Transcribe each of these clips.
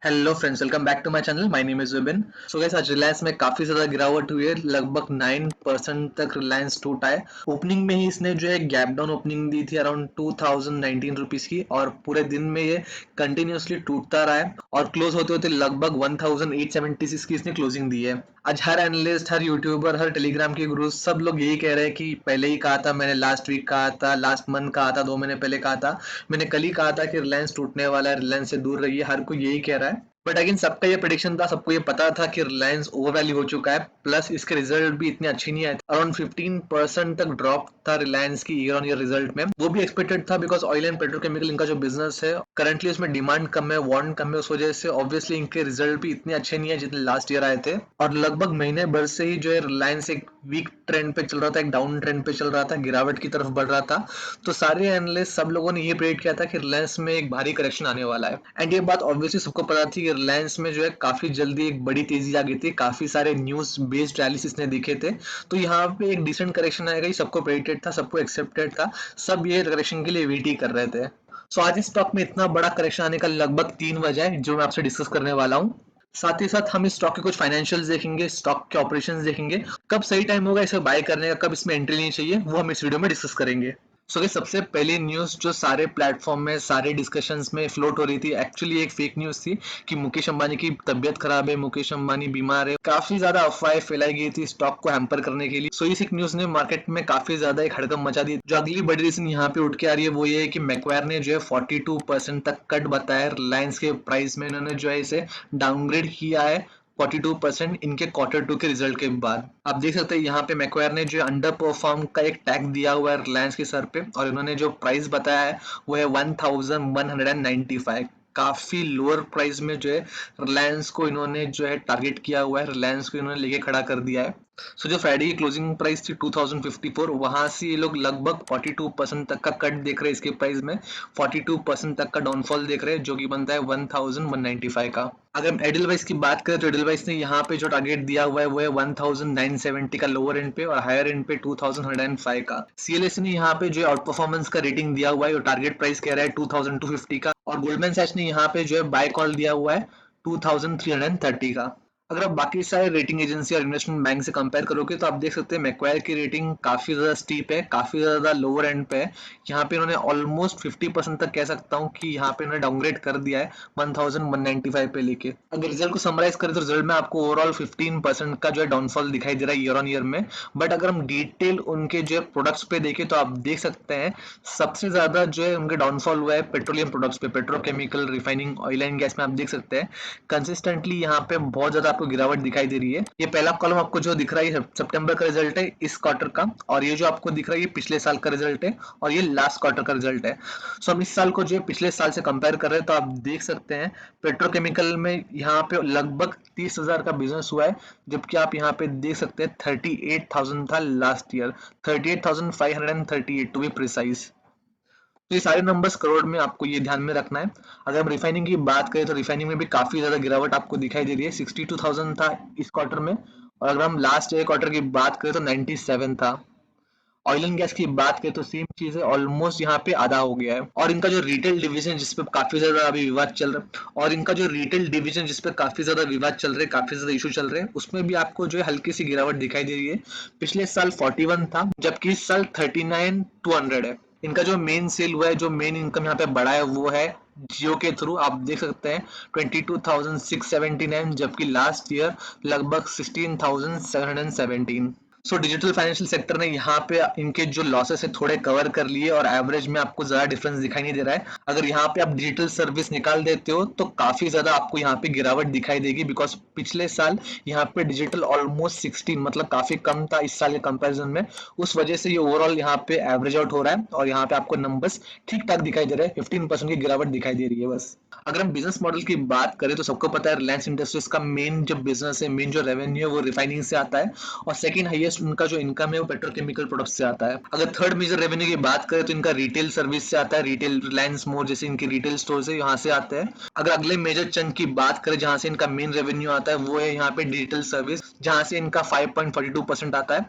Hello friends, welcome back to my channel. My name is Vipin. So guys, आज Reliance में काफी ज्यादा गिरावट हुई है। लगभग 9% तक रिलायंस टूटा है। ओपनिंग में ही इसने जो है गैप डाउन ओपनिंग दी थी अराउंड 2019 रुपीज की, और पूरे दिन में ये कंटिन्यूअसली टूटता रहा है और क्लोज होते होते लगभग 1876 की इसने क्लोजिंग दी है। आज हर एनालिस्ट, हर यूट्यूबर, हर टेलीग्राम के गुरु सब लोग यही कह रहे हैं कि पहले ही कहा था, मैंने लास्ट वीक कहा था, लास्ट मंथ कहा था, 2 महीने पहले कहा था, मैंने कल ही कहा था कि रिलायंस टूटने वाला है, रिलायंस से दूर रहिए। हर कोई यही कह रहा है। बट अगेन सबका ये प्रेडिक्शन था, सबको ये पता था कि रिलायंस ओवर वैल्यू हो चुका है। प्लस इसके रिजल्ट भी इतने अच्छे नहीं आए। अराउंड 15% तक ड्रॉप था रिलायंस की ईयर ऑन ईयर रिजल्ट में। वो भी एक्सपेक्टेड था बिकॉज ऑयल एंड पेट्रोकेमिकल इनका जो बिजनेस है करंटली उसमें डिमांड कम है, वार्न कम है। उस वजह से ऑब्वियसली इनके रिजल्ट भी इतने अच्छे नहीं है जितने लास्ट ईयर आए थे। और लगभग महीने भर से ही जो है रिलायंस एक वीक ट्रेंड पे चल रहा था, एक डाउन ट्रेंड पे चल रहा था, गिरावट की तरफ बढ़ रहा था। तो सारे एनालिस्ट, सब लोगों ने ये प्रेडिक्ट किया था कि रिलायंस में एक भारी करेक्शन आने वाला है। एंड ये बात ऑब्वियसली सबको पता थी कि रिलायंस में जो है काफी जल्दी एक बड़ी तेजी आ गई थी। काफी सारे न्यूज बेस्ड रैलीज ने दिखे थे। तो यहाँ पे एक डिसेंट करेक्शन आएगा, ये सबको प्रेडिक्टेड था, सबको एक्सेप्टेड था। सब ये करेक्शन के लिए वेट ही कर रहे थे। सो आज इस स्टॉक में इतना बड़ा करेक्शन आने का लगभग 3 वजह है जो मैं आपसे डिस्कस करने वाला हूँ। साथ ही साथ हम इस स्टॉक के कुछ फाइनेंशियल्स देखेंगे, स्टॉक के ऑपरेशंस देखेंगे, कब सही टाइम होगा इसे बाय करने का, कब इसमें एंट्री लेनी चाहिए, वो हम इस वीडियो में डिस्कस करेंगे। सो सबसे पहली न्यूज जो सारे प्लेटफॉर्म में, सारे डिस्कशंस में फ्लोट हो रही थी, एक्चुअली एक फेक न्यूज थी कि मुकेश अंबानी की तबियत खराब है, मुकेश अंबानी बीमार है। काफी ज्यादा अफवाहें फैलाई गई थी स्टॉक को हैम्पर करने के लिए। सो इस एक न्यूज ने मार्केट में काफी ज्यादा एक हड़कंप मचा दी। जो अगली बड़ी रीजन यहाँ पे उठ के आ रही है वो ये है कि मैक्वायर ने जो है 42% तक कट बताया रिलायंस के प्राइस में। इन्होंने जो है इसे डाउनग्रेड किया है 42% इनके Q2 के रिजल्ट के बाद। आप देख सकते हैं यहाँ पे मैक्वायर ने जो अंडर परफॉर्म का एक टैग दिया हुआ है रिलायंस के सर पे, और इन्होंने जो प्राइस बताया है वो है 1195। काफी लोअर प्राइस में जो है रिलायंस को इन्होंने जो है टारगेट किया हुआ है, रिलायंस को इन्होंने लेके खड़ा कर दिया है। सो जो फ्राइडे की क्लोजिंग प्राइस थी 2054, वहां से ये लोग लगभग 42% तक का कट देख रहे हैं इसके प्राइस में। 42% तक का डाउनफॉल देख रहे हैं, जो कि बनता है 1195 का। अगर हम एडलवाइस की बात करें तो एडलवाइस ने यहाँ पे जो टारगेट दिया हुआ है वो है 1970 का लोअर एंड पे, और हायर एंड पे 2105 का। सीएलएस ने यहाँ पे जो आउट परफॉर्मेंस का रेटिंग दिया हुआ है, और टारगेट प्राइस कह रहा है 2250 का। और गोल्डमैन सैच ने यहाँ पे जो है बाय कॉल दिया हुआ है 2330 का। अगर आप बाकी सारे रेटिंग एजेंसी और इन्वेस्टमेंट बैंक से कंपेयर करोगे तो आप देख सकते हैं मैक्वायर की रेटिंग काफी ज्यादा स्टीप है, काफी ज्यादा लोअर एंड पे है। यहाँ पे इन्होंने ऑलमोस्ट 50% तक कह सकता हूँ कि यहाँ पे इन्होंने डाउनग्रेड कर दिया है 1195 पे लेके। अगर रिजल्ट को समराइज करें तो रिजल्ट में आपको ओवरऑल 15% का जो है डाउनफॉल दिखाई दे रहा है ईयर ऑन ईयर में। बट अगर हम डिटेल उनके जो है प्रोडक्ट्स पे देखें तो आप देख सकते हैं सबसे ज्यादा जो है उनके डाउनफॉल हुआ है पेट्रोलियम प्रोडक्ट्स पे, petrochemical, refining, oil and gas में। आप देख सकते हैं कंसिस्टेंटली यहाँ पे बहुत ज्यादा आपको गिरावट दिखाई दे रही है। ये पहला कॉलम आपको जो दिख रहा है सितंबर का रिजल्ट है इस क्वार्टर का, और ये जो आपको दिख रहा है ये पिछले साल का रिजल्ट है, और ये लास्ट क्वार्टर का रिजल्ट है। सो हम इस साल को जो है पिछले साल से कंपेयर कर रहे हैं तो आप देख सकते हैं पेट्रोकेमिकल में यहाँ पे लगभग 30,000 का बिजनेस हुआ है, जबकि आप यहाँ पे देख सकते हैं 38,000 था last year, 38,538 to be precise. तो ये सारे नंबर्स करोड़ में आपको ये ध्यान में रखना है। अगर हम रिफाइनिंग की बात करें तो रिफाइनिंग में भी काफी ज्यादा गिरावट आपको दिखाई दे रही है। 62,000 था इस क्वार्टर में, और अगर हम लास्ट ईयर क्वार्टर की बात करें तो 97 था। ऑयल एंड गैस की बात करें तो सेम चीज है, ऑलमोस्ट यहाँ पे आधा हो गया है। और इनका जो रिटेल डिवीजन जिसपे काफी ज्यादा अभी विवाद चल रहा है, और इनका जो रिटेल डिवीजन जिसपे काफी ज्यादा विवाद चल रहे हैं, काफी ज्यादा इशू चल रहे हैं, उसमें भी आपको जो है हल्की सी गिरावट दिखाई दे रही है। पिछले साल 41 था, जबकि इस साल 39,200 है। इनका जो मेन सेल हुआ है, जो मेन इनकम यहाँ पे बढ़ा है वो है जियो के थ्रू। आप देख सकते हैं 22,679, जबकि लास्ट ईयर लगभग 16,717। सो डिजिटल फाइनेंशियल सेक्टर ने यहाँ पे इनके जो लॉसेस है थोड़े कवर कर लिए, और एवरेज में आपको ज्यादा डिफरेंस दिखाई नहीं दे रहा है। अगर यहाँ पे आप डिजिटल सर्विस निकाल देते हो तो काफी ज्यादा आपको यहाँ पे गिरावट दिखाई देगी, बिकॉज पिछले साल यहाँ पे डिजिटल ऑलमोस्ट 16, मतलब काफी कम था इस साल के कंपैरिजन में। उस वजह से ये ओवरऑल यहाँ पे एवरेज आउट हो रहा है, और यहाँ पे आपको नंबर्स ठीक ठाक दिखाई दे रहे हैं। 15% की गिरावट दिखाई दे रही है बस। अगर हम बिजनेस मॉडल की बात करें तो सबको पता है रिलायंस इंडस्ट्रीज का मेन जो बिजनेस है, मेन जो रेवेन्यू है वो रिफाइनिंग से आता है, और सेकंड हाईएस्ट उनका जो इनकम है वो पेट्रोकेमिकल प्रोडक्ट्स से आता है। अगर थर्ड मेजर रेवेन्यू की बात करें तो इनका रिटेल सर्विस से आता है, रिटेल रिलायंस मोर जैसे इनके रिटेल स्टोर है यहाँ से आते हैं। अगर अगले मेजर चंक की बात करें जहां से इनका मेन रेवेन्यू आता है वो है यहाँ पे डिजिटल सर्विस, जहां से इनका 5.42% आता है।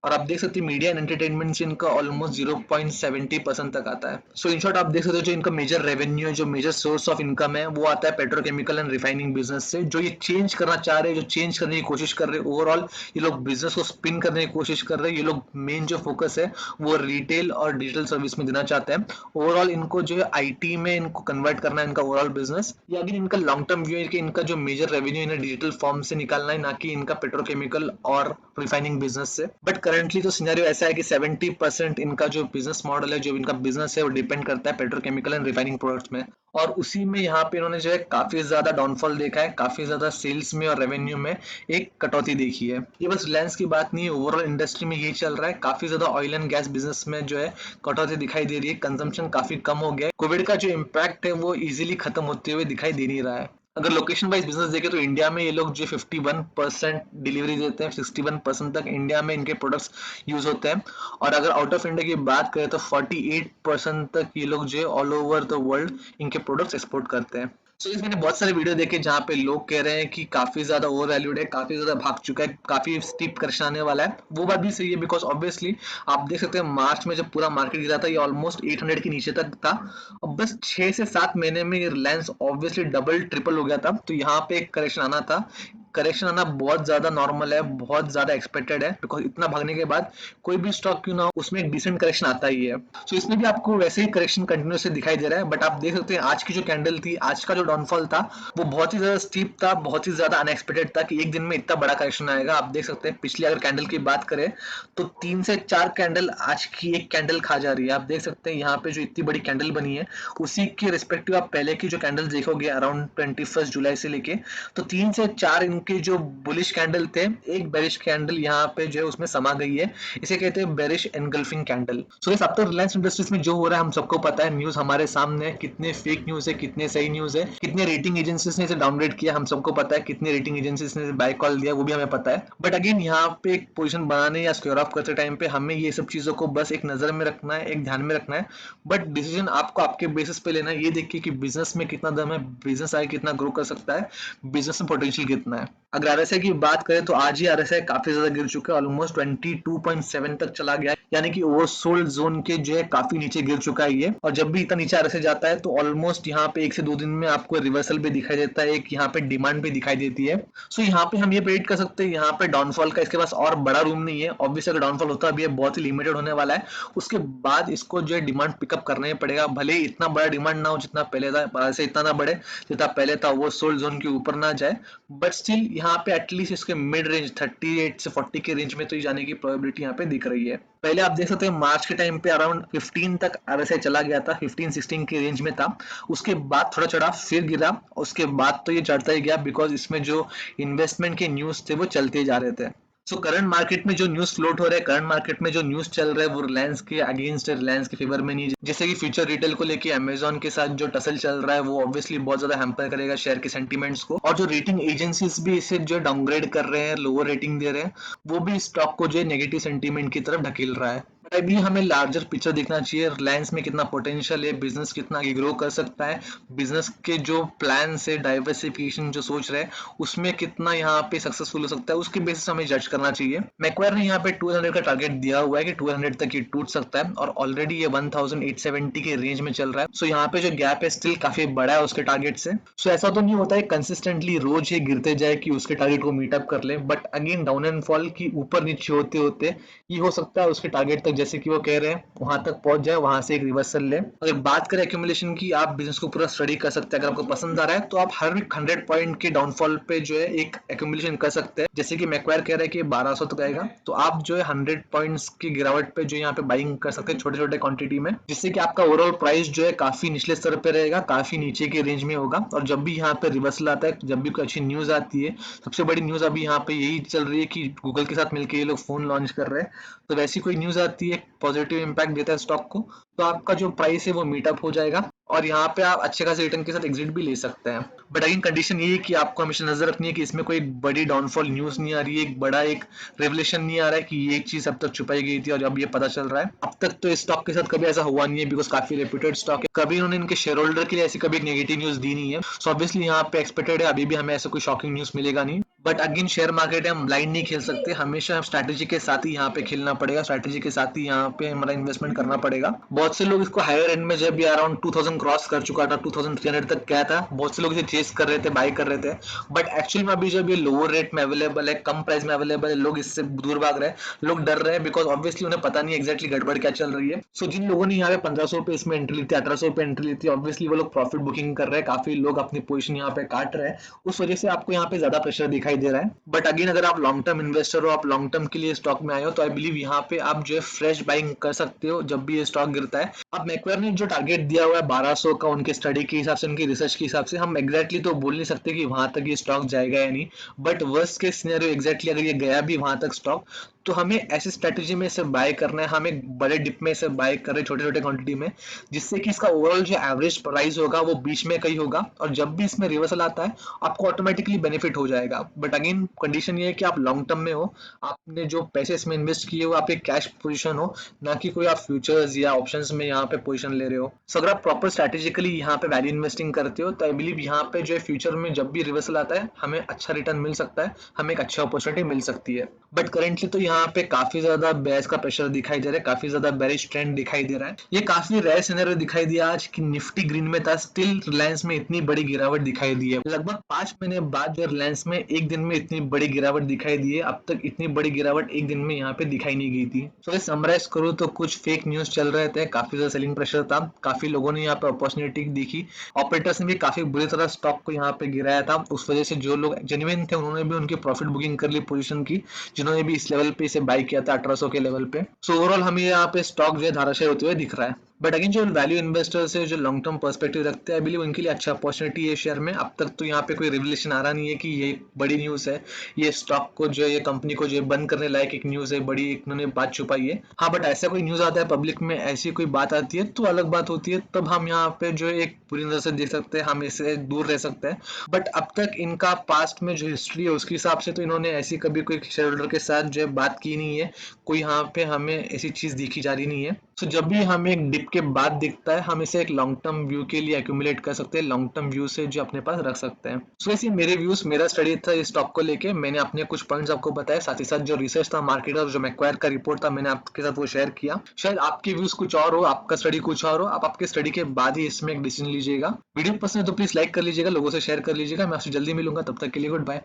और आप देख सकते हैं मीडिया एंड एंटरटेनमेंट से इनका ऑलमोस्ट 0.70% तक आता है। सो इन शॉर्ट आप देख सकते हो जो इनका मेजर रेवेन्यू है, जो मेजर सोर्स ऑफ इनकम है, वो आता है पेट्रोकेमिकल एंड रिफाइनिंग बिजनेस से। जो ये चेंज करना चाह रहे हैं, जो चेंज करने की कोशिश कर रहे हैं, ओवरऑल ये लोग बिजनेस को स्पिन करने की कोशिश कर रहे हैं। ये लोग मेन जो फोकस है वो रिटेल और डिजिटल सर्विस में देना चाहते हैं। ओवरऑल इनको जो है आईटी में इनको कन्वर्ट करना है इनका ओवरऑल बिजनेस। ये अगेन इनका लॉन्ग टर्म व्यू है कि इनका जो मेजर रेवेन्यू इन्हें डिजिटल फॉर्म से निकालना है, ना कि इनका पेट्रोकेमिकल और रिफाइनिंग बिजनेस से। बट करंटली तो सिनेरियो ऐसा है कि 70% इनका जो बिजनेस मॉडल है, जो इनका बिजनेस है, वो डिपेंड करता है पेट्रोकेमिकल एंड रिफाइनिंग प्रोडक्ट्स में। और उसी में यहाँ पे इन्होंने जो है काफी ज्यादा डाउनफॉल देखा है, काफी ज्यादा सेल्स में और रेवेन्यू में एक कटौती देखी है। ये बस रिलायंस की बात नहीं है, ओवरऑल इंडस्ट्री में ये चल रहा है। काफी ज्यादा ऑयल एंड गैस बिजनेस में जो है कटौती दिखाई दे रही है, कंजम्पशन काफी कम हो गया है। कोविड का जो इम्पैक्ट है वो इजिली खत्म होते हुए दिखाई दे नहीं रहा है। अगर लोकेशन वाइज बिजनेस देखें तो इंडिया में ये लोग जो 51% डिलीवरी देते हैं, 61% तक इंडिया में इनके प्रोडक्ट्स यूज होते हैं। और अगर आउट ऑफ इंडिया की बात करें तो 48% तक ये लोग जो ऑल ओवर द वर्ल्ड इनके प्रोडक्ट्स एक्सपोर्ट करते हैं। सो मैंने बहुत सारे वीडियो देखे जहाँ पे लोग कह रहे हैं कि काफी ज्यादा ओवर वैल्यूड है, काफी ज्यादा भाग चुका है, काफी स्टीप करेक्शन आने वाला है। वो बात भी सही है, बिकॉज ऑब्वियसली आप देख सकते हैं मार्च में जब पूरा मार्केट गिरा था, ये ऑलमोस्ट 800 के नीचे तक था। और बस 6 से 7 महीने में ये रिलायंस ऑब्वियसली डबल ट्रिपल हो गया था। तो यहाँ पे एक करेक्शन आना था, करेक्शन आना बहुत ज्यादा नॉर्मल है, बहुत ज्यादा एक्सपेक्टेड है, बिकॉज इतना भागने के बाद कोई भी स्टॉक क्यों ना हो उसमें एक डिसेंट करेक्शन आता ही है। सो इसमें भी आपको वैसे ही करेक्शन कंटिन्यूसली दिखाई दे रहा है। बट आप देख सकते हैं आज की जो कैंडल थी, आज का जो डाउनफॉल था, वो बहुत ही ज्यादा स्टीप था, बहुत ही ज्यादा अनएक्सपेक्टेड था कि एक दिन में इतना बड़ा करेक्शन आएगा। आप देख सकते हैं पिछले अगर कैंडल की बात करें तो 3 से 4 कैंडल आज की एक कैंडल खा जा रही है। आप देख सकते हैं यहाँ पे जो इतनी बड़ी कैंडल बनी है, उसी के रिस्पेक्टिव आप पहले की जो कैंडल देखोगे अराउंड 21 जुलाई से लेके, तो 3 से 4 इनके जो बुलिश कैंडल थे, एक बेरिश कैंडल यहाँ पे जो है उसमें समा गई है। इसे कहते हैं बेरिश एनगल्फिंग कैंडल। सो अब तो रिलायंस इंडस्ट्रीज में जो हो रहा है हम सबको पता है, न्यूज हमारे सामने है, कितने फेक न्यूज है, कितने सही न्यूज है, कितने रेटिंग एजेंसीज ने इसे डाउनग्रेड किया हम सबको पता है, कितने रेटिंग एजेंसीज ने बाय कॉल दिया वो भी हमें पता है। बट अगेन यहाँ पे एक पोजीशन बनाने या स्क्वायर ऑफ करते टाइम पे हमें ये सब चीजों को बस एक नजर में रखना है, एक ध्यान में रखना है। बट डिसीजन आपको आपके बेसिस पे लेना है, ये देखिए कि बिजनेस में कितना दम है, बिजनेस आगे कितना ग्रो कर सकता है, बिजनेस में पोटेंशियल कितना है। अगर आरएसआई की बात करें तो आज ही आरएसआई काफी ज्यादा गिर चुका है, ऑलमोस्ट 22.7 तक चला गया है, यानी कि ओवरसोल्ड जोन के जो है काफी नीचे गिर चुका है ये। और जब भी इतना नीचे आरएसआई जाता है तो ऑलमोस्ट यहाँ पे 1 से 2 दिन में आपको रिवर्सल भी दिखाई देता है, एक यहाँ पे डिमांड भी दिखाई देती है। सो यहाँ पे हम ये प्रेडिक्ट कर सकते हैं यहाँ पे डाउनफॉल का इसके पास और बड़ा रूम नहीं है। ऑब्वियसली अगर डाउनफॉल होता भी है बहुत ही लिमिटेड होने वाला है, उसके बाद इसको जो है डिमांड पिकअप करना ही पड़ेगा। भले ही इतना बड़ा डिमांड ना हो जितना पहले था, ऐसे इतना ना बढ़े जितना पहले था, वो सोल्ड जोन के ऊपर ना जाए, बट स्टिल यहाँ पे एटलीस्ट इसके मिड रेंज 38 से 40 के रेंज में तो जाने की प्रोबेबिलिटी यहाँ पे दिख रही है। पहले आप देख सकते हैं मार्च के टाइम पे अराउंड 15 तक आरएसआई चला गया था, 15-16 के रेंज में था। उसके बाद थोड़ा चढ़ा, फिर गिरा, उसके बाद तो ये चढ़ता ही गया, बिकॉज इसमें जो इन्वेस्टमेंट के न्यूज थे वो चलते ही जा रहे थे। सो करंट मार्केट में जो न्यूज फ्लोट हो रहा है, करंट मार्केट में जो न्यूज चल रहा है वो रिलायंस के अगेंस्ट है, रिलायंस के फेवर में नहीं। जैसे कि फ्यूचर रिटेल को लेके अमेजोन के साथ जो टसल चल रहा है वो ऑब्वियसली बहुत ज्यादा हैम्पर करेगा शेयर के सेंटीमेंट्स को। और जो रेटिंग एजेंसीज भी इसे जो डाउनग्रेड कर रहे हैं, लोअर रेटिंग दे रहे हैं, वो भी स्टॉक को जो नेगेटिव सेंटीमेंट की तरफ ढकेल रहा है। अभी हमें लार्जर पिक्चर देखना चाहिए, रिलायंस में कितना पोटेंशियल है, बिजनेस कितना आगे ग्रो कर सकता है, बिजनेस के जो प्लान से डाइवर्सिफिकेशन जो सोच रहे हैं उसमें कितना यहाँ पे सक्सेसफुल हो सकता है, उसके बेसिस हमें जज करना चाहिए। मैक्वायर ने यहाँ पे 200 का टारगेट दिया हुआ है कि 200 तक ये टूट सकता है, और ऑलरेडी ये 1870 के रेंज में चल रहा है। सो यहाँ पे जो गैप है स्टिल काफी बड़ा है उसके टारगेट से। सो ऐसा तो नहीं होता है कंसिस्टेंटली रोज ये गिरते जाए कि उसके टारगेट को मीटअप कर ले, but again down and fall की ऊपर नीचे होते होते ये हो सकता है उसके टारगेट तक, जैसे कि वो कह रहे हैं, वहां तक पहुंच जाए, वहां से एक रिवर्सल ले। अगर बात करें एक्यूमुलेशन की, आप बिजनेस को पूरा स्टडी कर सकते हैं। अगर आपको पसंद आ रहा है तो आप हर 100 पॉइंट के डाउनफॉल पे जो है एक एक्यूमुलेशन कर सकते हैं। जैसे कि मैक्वायर कह रहा है कि 1200 तक आएगा, तो आप जो है 100 पॉइंट्स की गिरावट पे जो यहाँ पे बाइंग कर सकते हैं छोटे छोटे क्वांटिटी में, जिससे कि आपका ओवरऑल प्राइस जो है काफी निचले स्तर पे रहेगा, काफी नीचे के रेंज में होगा। और जब भी यहाँ पे रिवर्सल आता है, जब भी कोई अच्छी न्यूज आती है, सबसे बड़ी न्यूज अभी यहाँ पे यही चल रही है कि गूगल के साथ मिलकर ये लोग फोन लॉन्च कर रहे हैं, तो वैसी कोई न्यूज आती है पॉजिटिव इंपैक्ट देता है स्टॉक को, तो आपका जो प्राइस है वो मीटअप हो जाएगा और यहाँ पे आप अच्छे खासे रिटर्न के साथ एग्जिट भी ले सकते हैं। बट अगेन कंडीशन ये है कि आपको हमेशा नजर रखनी है कि इसमें कोई बड़ी डाउनफॉल न्यूज नहीं आ रही है, एक बड़ा एक रेवलेशन नहीं आ रहा है कि ये एक चीज अब तक छुपाई गई थी और अब ये पता चल रहा है। अब तक तो इस स्टॉक के साथ कभी ऐसा हुआ नहीं है, बिकॉज काफी रेप्यूटेड स्टॉक है, कभी उन्होंने इनके शेयर होल्डर के लिए ऐसी कभी एक नेगेटिव न्यूज दी नहीं है। सो ऑब्वियसली यहाँ पे एक्सपेक्टेड है अभी भी हमें ऐसा कोई शॉकिंग न्यूज मिलेगा नहीं। बट अगेन शेयर मार्केट है, हम ब्लाइंड नहीं खेल सकते, हमेशा स्ट्रैटेजी के साथ ही यहाँ पे खेलना पड़ेगा, स्ट्रैटेजी के साथ ही यहाँ पे हमारा इन्वेस्टमेंट करना पड़ेगा। बहुत से लोग इसको हायर एंड में जब ये अराउंड 2000 क्रॉस कर चुका था, 2300 तक गया था, बहुत से लोग इसे चेस कर रहे थे, बाय कर रहे थे। बट एक्चुअली में अभी जब ये लोअर रेट में अवेलेबल है, कम प्राइस में अवेलेबल है, लोग इससे दूर भाग रहे हैं, लोग डर रहे हैं, बिकॉज ऑब्वियसली उन्हें पता नहीं एक्जैक्टली गड़बड़ क्या चल रही है। सो जिन लोगों ने यहाँ पे 1500 पे इसमें एंट्री ली थी, 1800 पे एंट्री ली थी, ऑब्वियसली वो लोग प्रॉफिट बुकिंग कर रहे हैं, काफी लोग अपनी पोजीशन यहाँ पे काट रहे हैं, उस वजह से आपको यहाँ पे ज्यादा प्रेशर दिखाई दे रहा है। बट अगेन अगर आप लॉन्ग टर्म इन्वेस्टर हो, आप लॉन्ग टर्म के लिए स्टॉक में आए हो, तो आई बिलीव यहाँ पे आप जो है फ्रेश बाइंग कर सकते हो जब भी ये स्टॉक गिरता है। अब मैक्वेयर ने जो टारगेट दिया हुआ है 1200 का, उनके स्टडी के हिसाब से, उनकी रिसर्च के हिसाब से, हम एग्जैक्टली तो बोल नहीं सकते कि वहां तक ये स्टॉक जाएगा या नहीं, but worst case scenario exactly अगर ये गया भी वहां तक स्टॉक, तो हमें ऐसी स्ट्रेटेजी में इसे बाय करना है, हमें बड़े डिप में इसे बाय कर रहे छोटे छोटे क्वांटिटी में, जिससे कि इसका ओवरऑल जो एवरेज प्राइस होगा वो बीच में कहीं होगा, और जब भी इसमें रिवर्सल आता है आपको ऑटोमेटिकली बेनिफिट हो जाएगा। बट अगेन कंडीशन ये है कि आप लॉन्ग टर्म में हो, आपने जो पैसे इसमें इन्वेस्ट किए हो आपके कैश पोजीशन हो, ना कि कोई आप फ्यूचर्स या ऑप्शंस में यहाँ पे पोजीशन ले रहे हो। सो अगर आप प्रॉपर स्ट्रेटेजिकली यहाँ पे वैल्यू इन्वेस्टिंग करते हो, तो आई बिलीव यहाँ पे जो है फ्यूचर में जब भी रिवर्सल आता है हमें अच्छा रिटर्न मिल सकता है, हमें एक अच्छी अपॉर्चुनिटी मिल सकती है। बट करेंटली तो यहाँ पे काफी ज्यादा बेयर्स का प्रेशर दिखाई दे रहा है, काफी ज्यादा बेरिश ट्रेंड दिखाई दे रहा है। ये काफी रेयर सिनेरियो दिखाई दिया आज कि निफ्टी ग्रीन में था, स्टिल रिलायंस में इतनी बड़ी गिरावट दिखाई दी है। लगभग 5 महीने बाद जो रिलायंस में एक दिन में इतनी बड़ी गिरावट दिखाई दी है, अब तक इतनी बड़ी गिरावट एक दिन में यहाँ पे दिखाई नहीं गई थी। तो समराइज करूँ तो कुछ फेक न्यूज चल रहे थे, काफी ज्यादा सेलिंग प्रेशर था, काफी लोगों ने यहाँ पे अपॉर्चुनिटी देखी, ऑपरेटर्स ने भी काफी बुरी तरह स्टॉक को यहाँ पे गिराया था, उस वजह से जो लोग जेन्युइन थे उन्होंने भी उनकी प्रॉफिट बुकिंग कर ली पोजीशन की, जिन्होंने भी इस लेवल पे इसे बाय किया था 1800 के लेवल पे। सो ओवरऑल हमें यहाँ पे स्टॉक जो है धाराशायी होते हुए दिख रहा है। बट अगेन जो वैल्यू इन्वेस्टर्स है, जो लॉन्ग टर्म पर्सपेक्टिव रखते हैं, आई बिलीव उनके लिए अच्छा अपॉर्चुनिटी है शेयर में। अब तक तो यहाँ पे कोई रिवलेशन आ रहा नहीं है कि ये बड़ी न्यूज है, ये स्टॉक को जो है, ये कंपनी को जो है बंद करने लायक एक न्यूज है, बड़ी इन्होंने बात छुपाई है। हाँ, बट ऐसा कोई न्यूज आता है पब्लिक में, ऐसी कोई बात आती है तो अलग बात होती है, तब हम यहाँ पे जो है एक पूरी नजर से देख सकते हैं, हम इससे दूर रह सकते हैं। बट अब तक इनका पास्ट में जो हिस्ट्री है उसके हिसाब से तो इन्होंने ऐसी कभी कोई शेयर होल्डर के साथ जो है बात की नहीं है, कोई यहाँ पे हमें ऐसी चीज दिखी जा रही नहीं है। सो जब भी हमें एक डिप के बाद दिखता है, हम इसे एक लॉन्ग टर्म व्यू के लिए एक्यूमुलेट कर सकते हैं, लॉन्ग टर्म व्यू से जो अपने पास रख सकते हैं। सो ऐसे मेरे व्यूज, मेरा स्टडी था इस स्टॉक को लेके, मैंने अपने कुछ पॉइंट्स आपको बताए, साथ ही साथ जो रिसर्च था मार्केट और जो मैक्वायर का रिपोर्ट था मैंने आपके साथ वो शेयर किया। शायद आपके व्यूज कुछ और हो, आपका स्टडी कुछ और हो, आप आपके स्टडी के बाद ही इसमें एक डिसीजन लीजिएगा। वीडियो पसंद है तो प्लीज लाइक कर लीजिएगा, लोगों से शेयर कर लीजिएगा। मैं आपसे जल्दी मिलूंगा, तब तक के लिए गुड बाय।